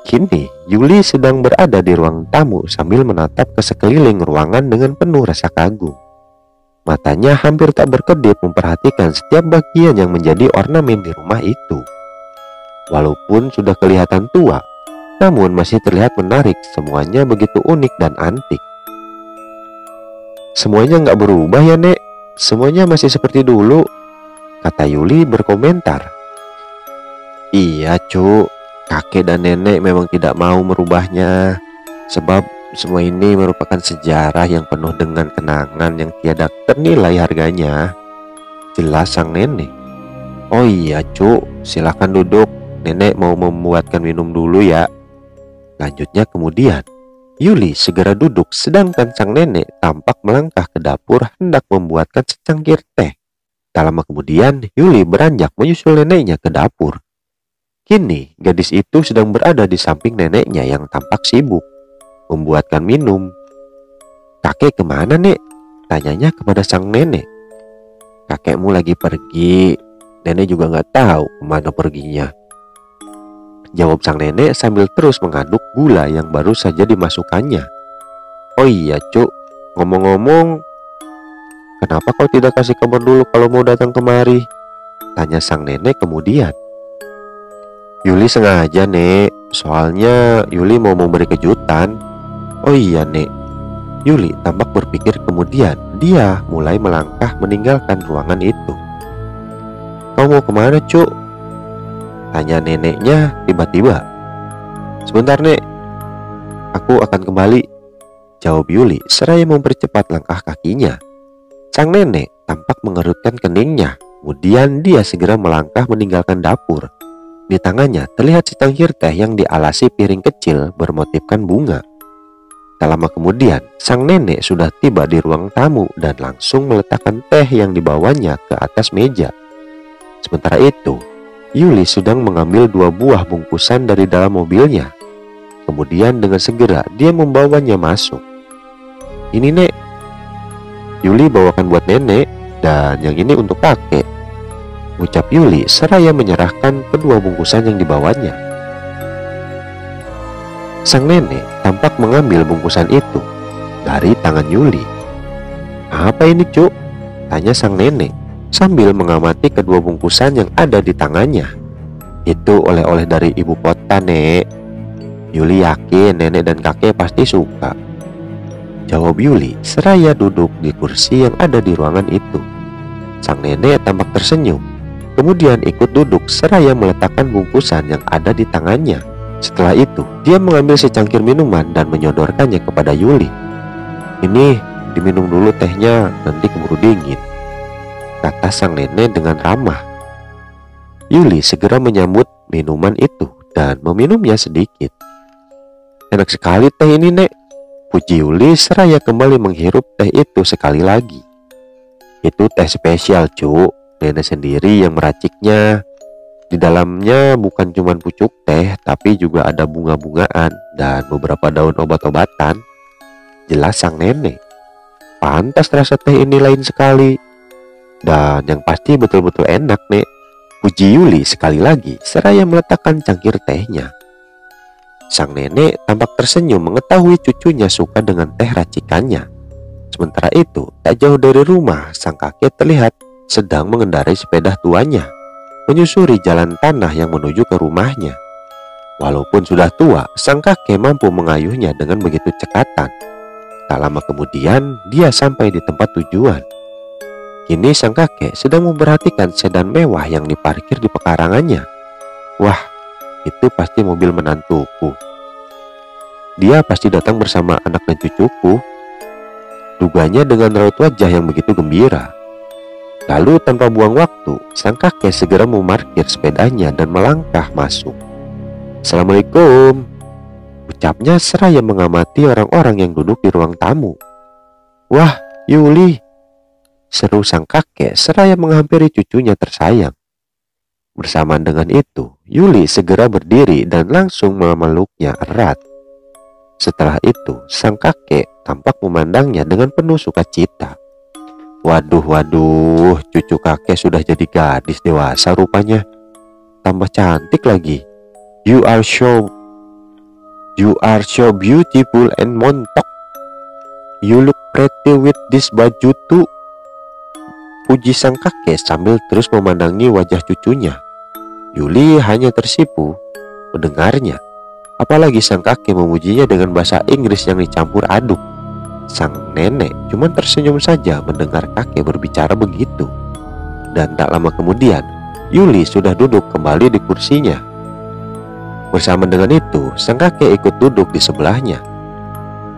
Kini Yuli sedang berada di ruang tamu sambil menatap ke sekeliling ruangan dengan penuh rasa kagum. Matanya hampir tak berkedip memperhatikan setiap bagian yang menjadi ornamen di rumah itu. Walaupun sudah kelihatan tua, namun masih terlihat menarik. Semuanya begitu unik dan antik. "Semuanya nggak berubah ya nek, semuanya masih seperti dulu," kata Yuli berkomentar. "Iya cu, kakek dan nenek memang tidak mau merubahnya, sebab semua ini merupakan sejarah yang penuh dengan kenangan yang tiada ternilai harganya," jelas sang nenek. "Oh iya cu, silakan duduk," nenek mau membuatkan minum dulu ya. Lanjutnya kemudian, Yuli segera duduk sedangkan sang nenek tampak melangkah ke dapur hendak membuatkan secangkir teh. Tak lama kemudian, Yuli beranjak menyusul neneknya ke dapur. Kini, gadis itu sedang berada di samping neneknya yang tampak sibuk membuatkan minum. "Kakek kemana, Nek?" tanyanya kepada sang nenek. "Kakekmu lagi pergi, nenek juga nggak tahu kemana perginya," jawab sang nenek sambil terus mengaduk gula yang baru saja dimasukkannya. "Oh iya, Cuk, ngomong-ngomong, kenapa kau tidak kasih kabar dulu kalau mau datang kemari?" tanya sang nenek kemudian. "Yuli sengaja, Nek. Soalnya Yuli mau memberi kejutan." "Oh iya, Nek." Yuli tampak berpikir kemudian dia mulai melangkah meninggalkan ruangan itu. "Kau mau kemana, Cuk?" tanya neneknya tiba-tiba. "Sebentar, Nek. Aku akan kembali," jawab Yuli seraya mempercepat langkah kakinya. Sang nenek tampak mengerutkan keningnya. Kemudian dia segera melangkah meninggalkan dapur. Di tangannya terlihat secangkir teh yang dialasi piring kecil bermotifkan bunga. Tak lama kemudian, sang nenek sudah tiba di ruang tamu dan langsung meletakkan teh yang dibawanya ke atas meja. Sementara itu, Yuli sedang mengambil 2 buah bungkusan dari dalam mobilnya. Kemudian dengan segera dia membawanya masuk. "Ini, Nek, Yuli bawakan buat nenek, dan yang ini untuk kakek," ucap Yuli seraya menyerahkan kedua bungkusan yang dibawanya. Sang nenek tampak mengambil bungkusan itu dari tangan Yuli. "Apa ini, Cuk?" tanya sang nenek sambil mengamati kedua bungkusan yang ada di tangannya. "Itu oleh-oleh dari ibu kota, Nek. Yuli yakin nenek dan kakek pasti suka," jawab Yuli seraya duduk di kursi yang ada di ruangan itu. Sang nenek tampak tersenyum, kemudian ikut duduk seraya meletakkan bungkusan yang ada di tangannya. Setelah itu, dia mengambil secangkir minuman dan menyodorkannya kepada Yuli. "Ini diminum dulu tehnya, nanti keburu dingin," kata sang nenek dengan ramah. Yuli segera menyambut minuman itu dan meminumnya sedikit. "Enak sekali teh ini, Nek," puji Yuli seraya kembali menghirup teh itu sekali lagi. "Itu teh spesial, Cuk. Nenek sendiri yang meraciknya. Di dalamnya bukan cuma pucuk teh, tapi juga ada bunga-bungaan dan beberapa daun obat-obatan," jelas sang nenek. "Pantas rasa teh ini lain sekali. Dan yang pasti betul-betul enak, Nek," puji Yuli sekali lagi seraya meletakkan cangkir tehnya. Sang nenek tampak tersenyum mengetahui cucunya suka dengan teh racikannya. Sementara itu, tak jauh dari rumah, sang kakek terlihat sedang mengendarai sepeda tuanya menyusuri jalan tanah yang menuju ke rumahnya. Walaupun sudah tua, sang kakek mampu mengayuhnya dengan begitu cekatan. Tak lama kemudian, dia sampai di tempat tujuan. Kini sang kakek sedang memperhatikan sedan mewah yang diparkir di pekarangannya. "Wah, itu pasti mobil menantuku. Dia pasti datang bersama anak dan cucuku," duganya dengan raut wajah yang begitu gembira. Lalu tanpa buang waktu, sang kakek segera memarkir sepedanya dan melangkah masuk. "Assalamualaikum," ucapnya seraya mengamati orang-orang yang duduk di ruang tamu. "Wah, Yuli," seru sang kakek seraya menghampiri cucunya tersayang. Bersamaan dengan itu, Yuli segera berdiri dan langsung memeluknya erat. Setelah itu, sang kakek tampak memandangnya dengan penuh sukacita. Waduh, cucu kakek sudah jadi gadis dewasa rupanya. Tambah cantik lagi. You are so beautiful and montok. You look pretty with this baju too," puji sang kakek sambil terus memandangi wajah cucunya. Yuli hanya tersipu mendengarnya. Apalagi sang kakek memujinya dengan bahasa Inggris yang dicampur aduk. Sang nenek cuma tersenyum saja mendengar kakek berbicara begitu. Dan tak lama kemudian, Yuli sudah duduk kembali di kursinya. Bersama dengan itu, sang kakek ikut duduk di sebelahnya.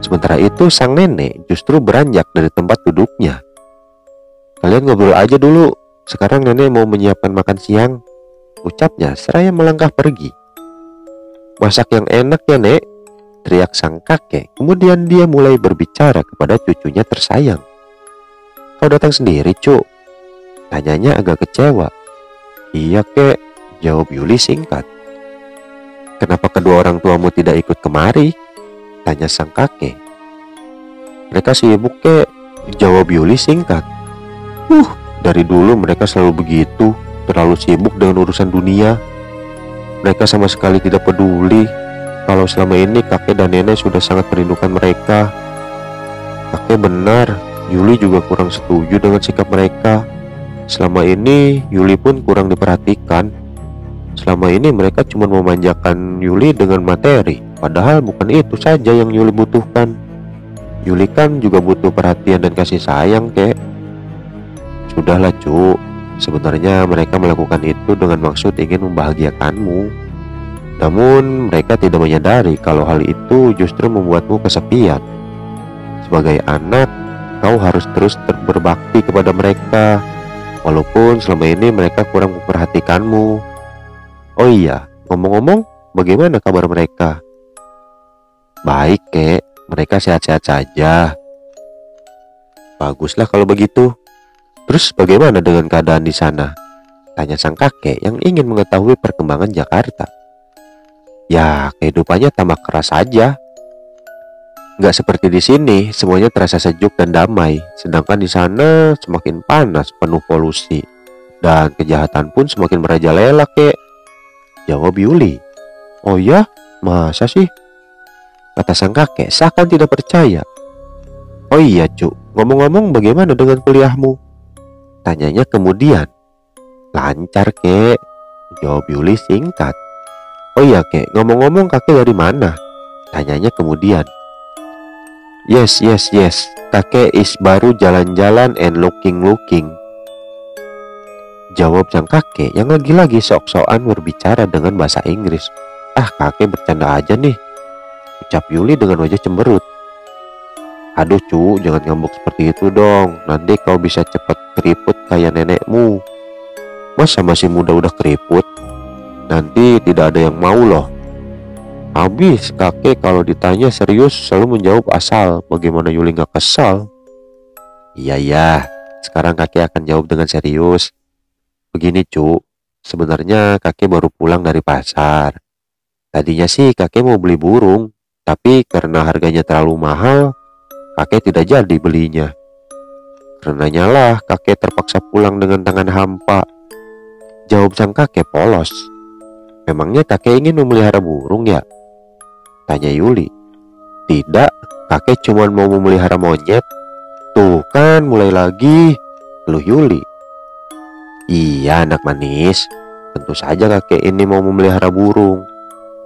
Sementara itu, sang nenek justru beranjak dari tempat duduknya. "Kalian ngobrol aja dulu. Sekarang nenek mau menyiapkan makan siang," ucapnya seraya melangkah pergi. "Masak yang enak ya, Nek," teriak sang kakek. Kemudian dia mulai berbicara kepada cucunya tersayang. "Kau datang sendiri, Cuk?" tanyanya agak kecewa. "Iya, Kek," jawab Yuli singkat. "Kenapa kedua orang tuamu tidak ikut kemari?" tanya sang kakek. "Mereka sibuk, Kek," jawab Yuli singkat. Dari dulu mereka selalu begitu, terlalu sibuk dengan urusan dunia. Mereka sama sekali tidak peduli kalau selama ini kakek dan nenek sudah sangat merindukan mereka. Kakek benar, Yuli juga kurang setuju dengan sikap mereka. Selama ini Yuli pun kurang diperhatikan. Selama ini mereka cuma memanjakan Yuli dengan materi, padahal bukan itu saja yang Yuli butuhkan. Yuli kan juga butuh perhatian dan kasih sayang, Kek. "Sudahlah, Cuk. Sebenarnya mereka melakukan itu dengan maksud ingin membahagiakanmu. Namun mereka tidak menyadari kalau hal itu justru membuatmu kesepian. Sebagai anak, kau harus terus berbakti kepada mereka, walaupun selama ini mereka kurang memperhatikanmu. Oh iya, ngomong-ngomong, bagaimana kabar mereka?" "Baik, Kek. Mereka sehat-sehat saja." "Baguslah kalau begitu. Terus bagaimana dengan keadaan di sana?" tanya sang kakek yang ingin mengetahui perkembangan Jakarta. "Ya, kehidupannya tambah keras saja. Nggak seperti di sini, semuanya terasa sejuk dan damai. Sedangkan di sana semakin panas, penuh polusi. Dan kejahatan pun semakin merajalela, Kek," jawab Yuli. "Oh ya? Masa sih?" kata sang kakek seakan tidak percaya. "Oh iya, Cuk. Ngomong-ngomong, bagaimana dengan kuliahmu?" tanyanya kemudian. "Lancar, Kek," jawab Yuli singkat. "Oh iya, Kek. Ngomong-ngomong, kakek dari mana?" tanyanya kemudian. Yes. Kakek is baru jalan-jalan and looking. Jawab sang kakek yang lagi-lagi sok-sokan berbicara dengan bahasa Inggris. Kakek bercanda aja nih," ucap Yuli dengan wajah cemberut. "Aduh, Cu, jangan ngambek seperti itu dong. Nanti kau bisa cepat keriput kayak nenekmu. Masa masih muda udah keriput? Nanti tidak ada yang mau loh. Habis kakek kalau ditanya serius selalu menjawab asal. Bagaimana Yuli gak kesal?" Iya, sekarang kakek akan jawab dengan serius. "Begini, Cu, sebenarnya kakek baru pulang dari pasar. Tadinya sih kakek mau beli burung, tapi karena harganya terlalu mahal, kakek tidak jadi belinya. Karenanya lah kakek terpaksa pulang dengan tangan hampa," jawab sang kakek polos. "Memangnya kakek ingin memelihara burung ya?" tanya Yuli. "Tidak, kakek cuma mau memelihara monyet." "Tuh kan mulai lagi," keluh Yuli. "Iya, anak manis, tentu saja kakek ini mau memelihara burung.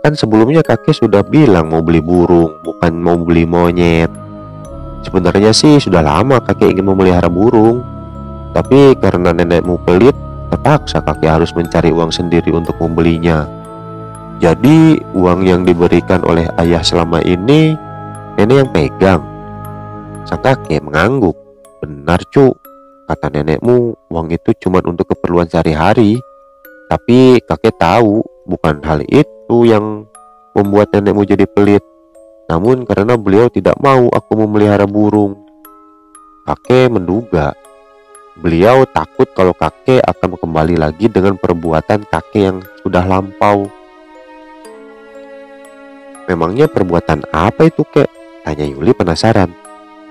Kan sebelumnya kakek sudah bilang mau beli burung, bukan mau beli monyet. Sebenarnya sih sudah lama kakek ingin memelihara burung, tapi karena nenekmu pelit, terpaksa kakek harus mencari uang sendiri untuk membelinya. Jadi uang yang diberikan oleh ayah selama ini nenek yang pegang." Sang kakek mengangguk. "Benar, Cu, kata nenekmu uang itu cuma untuk keperluan sehari-hari. Tapi kakek tahu bukan hal itu yang membuat nenekmu jadi pelit. Namun karena beliau tidak mau aku memelihara burung. Kakek menduga beliau takut kalau kakek akan kembali lagi dengan perbuatan kakek yang sudah lampau." "Memangnya perbuatan apa itu, Kek?" tanya Yuli penasaran.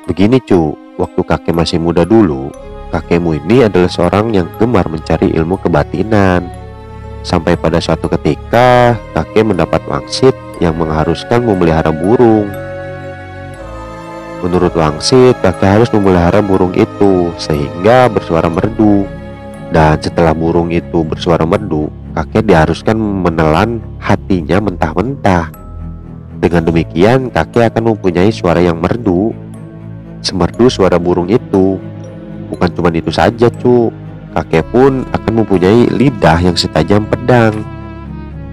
"Begini, Cu, waktu kakek masih muda dulu, kakekmu ini adalah seorang yang gemar mencari ilmu kebatinan. Sampai pada suatu ketika kakek mendapat wangsit yang mengharuskan memelihara burung. Menurut wangsit, kakek harus memelihara burung itu sehingga bersuara merdu. Dan setelah burung itu bersuara merdu, kakek diharuskan menelan hatinya mentah-mentah. Dengan demikian kakek akan mempunyai suara yang merdu, semerdu suara burung itu. Bukan cuma itu saja, Cu, kakek pun akan mempunyai lidah yang setajam pedang.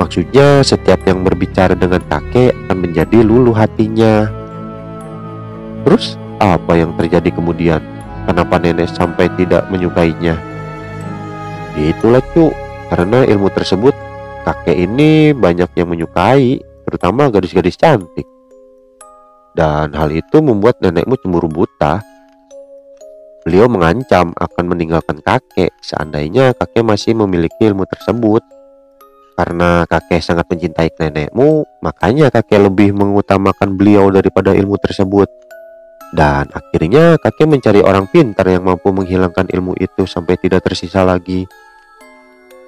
Maksudnya setiap yang berbicara dengan kakek akan menjadi luluh hatinya." "Terus apa yang terjadi kemudian? Kenapa nenek sampai tidak menyukainya?" "Itulah, Cu, karena ilmu tersebut kakek ini banyak yang menyukai, terutama gadis-gadis cantik. Dan hal itu membuat nenekmu cemburu buta. Beliau mengancam akan meninggalkan kakek seandainya kakek masih memiliki ilmu tersebut. Karena kakek sangat mencintai nenekmu, makanya kakek lebih mengutamakan beliau daripada ilmu tersebut. Dan akhirnya kakek mencari orang pintar yang mampu menghilangkan ilmu itu sampai tidak tersisa lagi.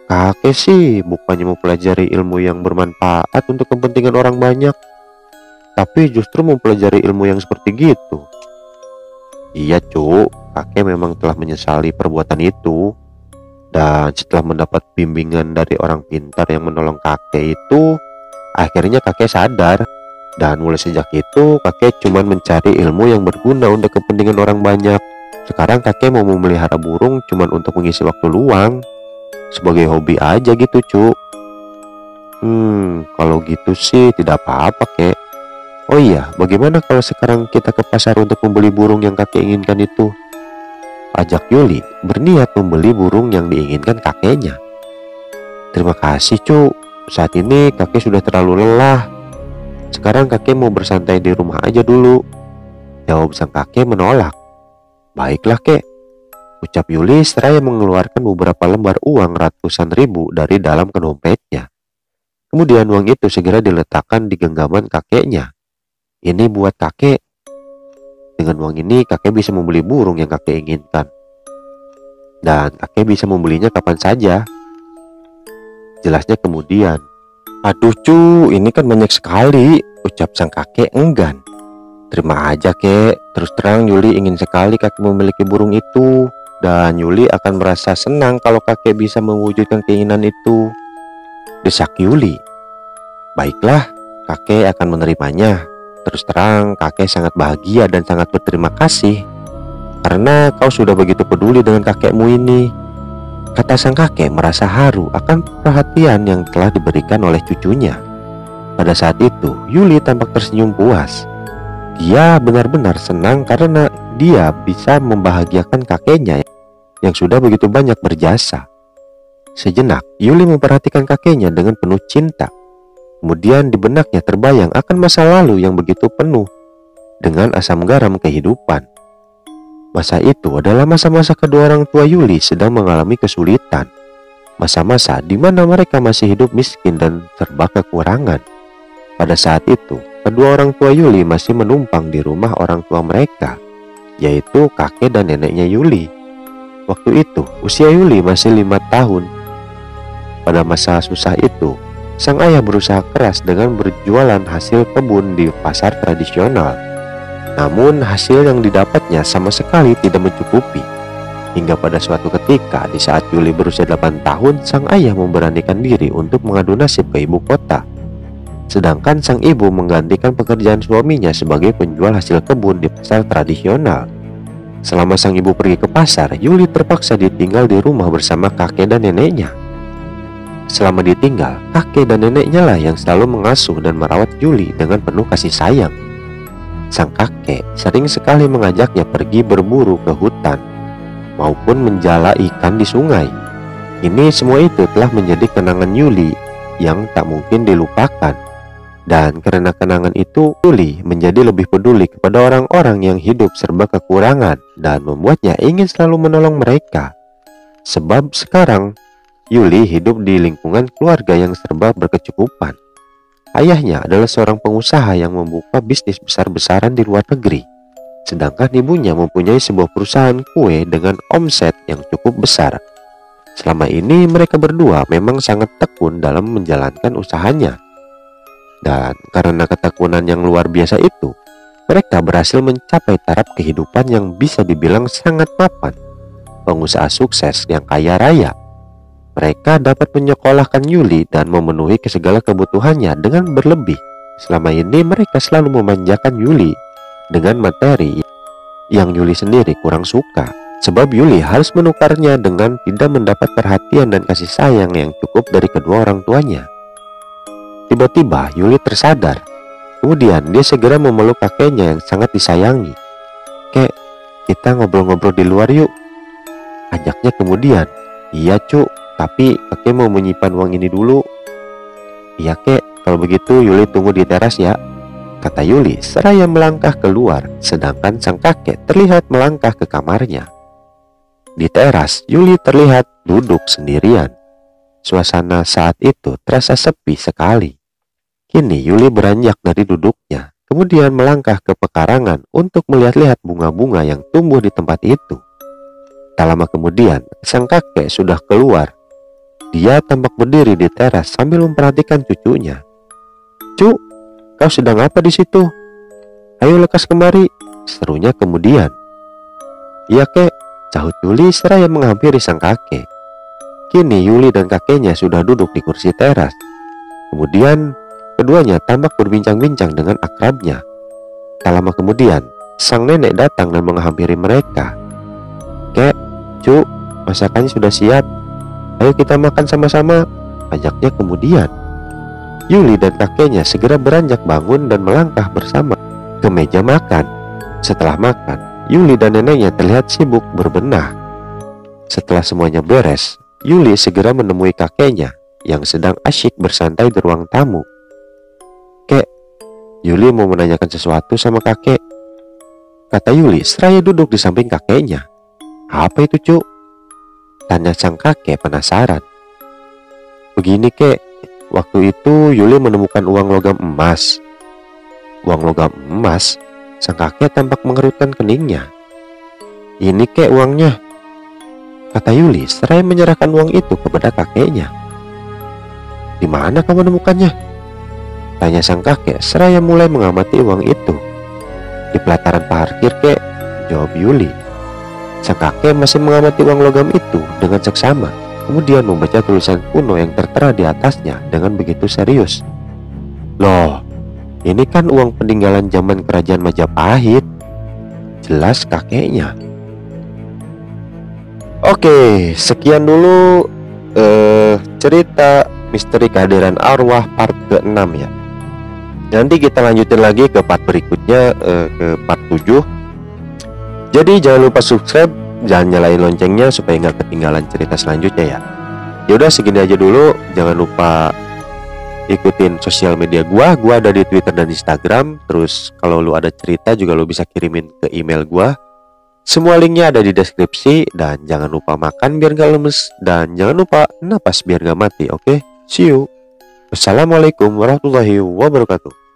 Kakek sih bukannya mempelajari ilmu yang bermanfaat untuk kepentingan orang banyak, tapi justru mempelajari ilmu yang seperti gitu. Iya cuk, kakek memang telah menyesali perbuatan itu. Dan setelah mendapat bimbingan dari orang pintar yang menolong kakek itu, akhirnya kakek sadar. Dan mulai sejak itu kakek cuma mencari ilmu yang berguna untuk kepentingan orang banyak. Sekarang kakek mau memelihara burung cuma untuk mengisi waktu luang, sebagai hobi aja gitu cuk. Kalau gitu sih tidak apa-apa kek. Oh iya, bagaimana kalau sekarang kita ke pasar untuk membeli burung yang kakek inginkan itu? Ajak Yuli berniat membeli burung yang diinginkan kakeknya. Terima kasih cuk, saat ini kakek sudah terlalu lelah. Sekarang kakek mau bersantai di rumah aja dulu, jawab sang kakek menolak. Baiklah kek, ucap Yuli seraya mengeluarkan beberapa lembar uang ratusan ribu dari dalam dompetnya. Kemudian uang itu segera diletakkan di genggaman kakeknya. Ini buat kakek. Dengan uang ini kakek bisa membeli burung yang kakek inginkan. Dan kakek bisa membelinya kapan saja. Jelasnya kemudian. Aduh cu, ini kan banyak sekali, ucap sang kakek enggan. Terima aja kek, terus terang Yuli ingin sekali kakek memiliki burung itu. Dan Yuli akan merasa senang kalau kakek bisa mewujudkan keinginan itu, desak Yuli. Baiklah, kakek akan menerimanya. Terus terang kakek sangat bahagia dan sangat berterima kasih karena kau sudah begitu peduli dengan kakekmu ini, kata sang kakek merasa haru akan perhatian yang telah diberikan oleh cucunya. Pada saat itu Yuli tampak tersenyum puas. Dia benar-benar senang karena dia bisa membahagiakan kakeknya yang sudah begitu banyak berjasa. Sejenak Yuli memperhatikan kakeknya dengan penuh cinta. Kemudian di benaknya terbayang akan masa lalu yang begitu penuh dengan asam garam kehidupan. Masa itu adalah masa-masa kedua orang tua Yuli sedang mengalami kesulitan. Masa-masa di mana mereka masih hidup miskin dan serba kekurangan. Pada saat itu, kedua orang tua Yuli masih menumpang di rumah orang tua mereka, yaitu kakek dan neneknya Yuli. Waktu itu, usia Yuli masih 5 tahun. Pada masa susah itu, sang ayah berusaha keras dengan berjualan hasil kebun di pasar tradisional. Namun hasil yang didapatnya sama sekali tidak mencukupi. Hingga pada suatu ketika di saat Yuli berusia 8 tahun, sang ayah memberanikan diri untuk mengadu nasib ke ibu kota. Sedangkan sang ibu menggantikan pekerjaan suaminya sebagai penjual hasil kebun di pasar tradisional. Selama sang ibu pergi ke pasar, Yuli terpaksa ditinggal di rumah bersama kakek dan neneknya. Selama ditinggal, kakek dan neneknya lah yang selalu mengasuh dan merawat Yuli dengan penuh kasih sayang. Sang kakek sering sekali mengajaknya pergi berburu ke hutan maupun menjala ikan di sungai. Ini semua itu telah menjadi kenangan Yuli yang tak mungkin dilupakan. Dan karena kenangan itu, Yuli menjadi lebih peduli kepada orang-orang yang hidup serba kekurangan dan membuatnya ingin selalu menolong mereka. Sebab sekarang Yuli hidup di lingkungan keluarga yang serba berkecukupan. Ayahnya adalah seorang pengusaha yang membuka bisnis besar-besaran di luar negeri. Sedangkan ibunya mempunyai sebuah perusahaan kue dengan omset yang cukup besar. Selama ini mereka berdua memang sangat tekun dalam menjalankan usahanya. Dan karena ketekunan yang luar biasa itu, mereka berhasil mencapai taraf kehidupan yang bisa dibilang sangat mapan. Pengusaha sukses yang kaya raya. Mereka dapat menyekolahkan Yuli dan memenuhi segala kebutuhannya dengan berlebih. Selama ini mereka selalu memanjakan Yuli dengan materi yang Yuli sendiri kurang suka. Sebab Yuli harus menukarnya dengan tidak mendapat perhatian dan kasih sayang yang cukup dari kedua orang tuanya. Tiba-tiba Yuli tersadar. Kemudian dia segera memeluk kakeknya yang sangat disayangi. "Kek, kita ngobrol-ngobrol di luar yuk," ajaknya kemudian. "Iya cuk," Tapi kakek mau menyimpan uang ini dulu. Iya kek, kalau begitu Yuli tunggu di teras ya, kata Yuli seraya melangkah keluar, sedangkan sang kakek terlihat melangkah ke kamarnya. Di teras, Yuli terlihat duduk sendirian. Suasana saat itu terasa sepi sekali. Kini Yuli beranjak dari duduknya, kemudian melangkah ke pekarangan untuk melihat-lihat bunga-bunga yang tumbuh di tempat itu. Tak lama kemudian, sang kakek sudah keluar. Dia tampak berdiri di teras sambil memperhatikan cucunya. "Cu, kau sedang apa di situ? Ayo lekas kemari," serunya kemudian. "Iya kek," sahut Yuli seraya menghampiri sang kakek. Kini Yuli dan kakeknya sudah duduk di kursi teras. Kemudian keduanya tampak berbincang-bincang dengan akrabnya. Tak lama kemudian, sang nenek datang dan menghampiri mereka. "Kek, Cu, masakannya sudah siap. Ayo kita makan sama-sama," ajaknya kemudian. Yuli dan kakeknya segera beranjak bangun dan melangkah bersama ke meja makan. Setelah makan, Yuli dan neneknya terlihat sibuk berbenah. Setelah semuanya beres, Yuli segera menemui kakeknya yang sedang asyik bersantai di ruang tamu. "Kek, Yuli mau menanyakan sesuatu sama kakek," kata Yuli seraya duduk di samping kakeknya. "Apa itu, Cuk?" tanya sang kakek penasaran. "Begini kek, waktu itu Yuli menemukan uang logam emas." "Uang logam emas?" Sang kakek tampak mengerutkan keningnya. "Ini kek uangnya," kata Yuli seraya menyerahkan uang itu kepada kakeknya. "Di mana kamu menemukannya?" tanya sang kakek seraya mulai mengamati uang itu. "Di pelataran parkir kek," jawab Yuli. Sang kakek masih mengamati uang logam itu dengan seksama, kemudian membaca tulisan kuno yang tertera di atasnya dengan begitu serius. "Loh, ini kan uang peninggalan zaman kerajaan Majapahit," jelas kakeknya. Oke, sekian dulu cerita misteri kehadiran arwah part ke-6 ya. Nanti kita lanjutin lagi ke part berikutnya, ke part 7. Jadi jangan lupa subscribe, jangan nyalain loncengnya supaya nggak ketinggalan cerita selanjutnya ya. Yaudah segini aja dulu, jangan lupa ikutin sosial media gua ada di Twitter dan Instagram. Terus kalau lu ada cerita juga lu bisa kirimin ke email gua. Semua linknya ada di deskripsi. Dan jangan lupa makan biar gak lemes, dan jangan lupa napas biar gak mati. Oke, see you. Wassalamualaikum warahmatullahi wabarakatuh.